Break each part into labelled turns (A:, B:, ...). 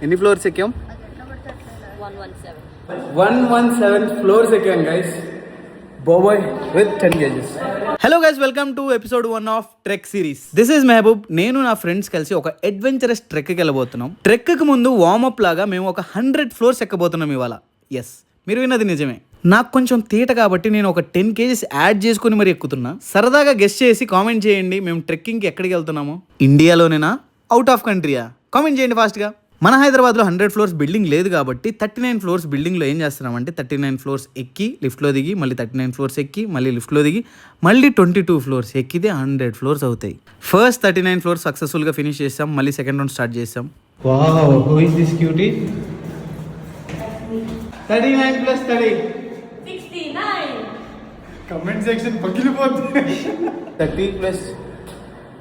A: ఎన్ని ఫ్లోర్స్ ఎక్కాం?
B: 117
A: ఫ్లోర్స్ ఎక్కాం గైస్. బోబాయ్ with 10 kgs. Hello guys, welcome to episode 1 of trek series. This is Mehboob. నేను నా ఫ్రెండ్స్ కలిసి ఒక అడ్వెంచరస్ ట్రెక్కి వెళ్ళబోతున్నాం. ట్రెక్కి ముందు వార్మప్ లాగా మేము ఒక 100 ఫ్లోర్స్ ఎక్కబోతున్నాం ఇవాళ. ఎస్, మీరు విన్నది నిజమే. నాకు కొంచెం తీట కాబట్టి నేను ఒక 10 kgs యాడ్ చేసుకుని మరి ఎక్కుతున్నా. సరదాగా గెస్ట్ చేసి కామెంట్ చేయండి, మేము ట్రెక్కింగ్కి ఎక్కడికి వెళ్తున్నాము. ఇండియాలోనేనా, అవుట్ ఆఫ్ కంట్రీయా? కామెంట్ చేయండి ఫాస్ట్గా. మన హైదరాబాద్లో 100 ఫ్లోర్స్ బిల్డింగ్ లేదు కాబట్టి 39 ఫ్లోర్స్ బిల్డింగ్లో ఏం చేస్తున్నామంటే 39 ఫ్లోర్స్ ఎక్కి లిఫ్ట్లో దిగి మళ్ళీ 39 ఫ్లోర్స్ ఎక్కి మళ్ళీ లిఫ్ట్లో దిగి మళ్ళీ 22 ఫ్లోర్స్ ఎక్కితే 100 ఫ్లోర్స్ అవుతాయి. ఫస్ట్ 39 ఫ్లోర్స్ సక్సెస్ఫుల్గా ఫినిష్ చేసాం. మళ్ళీ సెకండ్ రౌండ్ స్టార్ట్ చేసాం.
B: Wow, who is this cutie? 39 + 30
C: 69.
B: Comment section పగిలిపోతుంది.
A: 30 +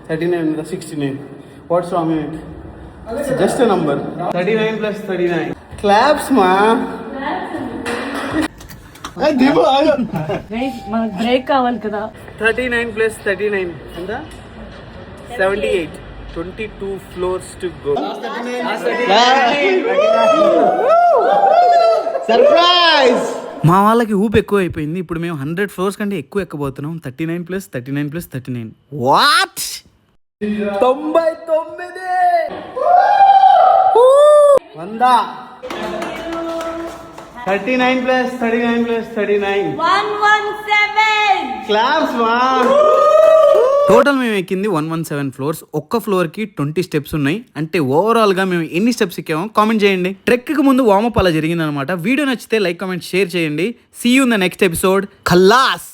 A: 39 69. What's wrong in it? Just a number.
B: 39 + 39.
A: Claps మా.
C: మనకు బ్రేక్ కావాలి కదా.
A: 39 + 39 ఎంత? 78. 22 ఫ్లోర్స్ టు గో. సర్ప్రైజ్! మా వాళ్ళకి ఊపు ఎక్కువ అయిపోయింది. ఇప్పుడు మేము 100 ఫ్లోర్స్ కంటే ఎక్కువ ఎక్కబోతున్నాం. 39 + 39 + 39. వాట్? 99. 100. 39 + 39 + 39.
C: 117.
A: క్లాప్స్ మా. టోటల్ మేము ఎక్కింది 117 ఫ్లోర్స్. ఒక్క ఫ్లోర్ కి 20 స్టెప్స్ ఉన్నాయి. అంటే ఓవరాల్ గా మేము ఎన్ని స్టెప్స్ ఎక్కామో కామెంట్ చేయండి. ట్రెక్ కి ముందు వార్మప్ అలా జరిగింది అనమాట. వీడియో నచ్చితే లైక్, కామెంట్, షేర్ చేయండి. See you in the next episode. Khallas.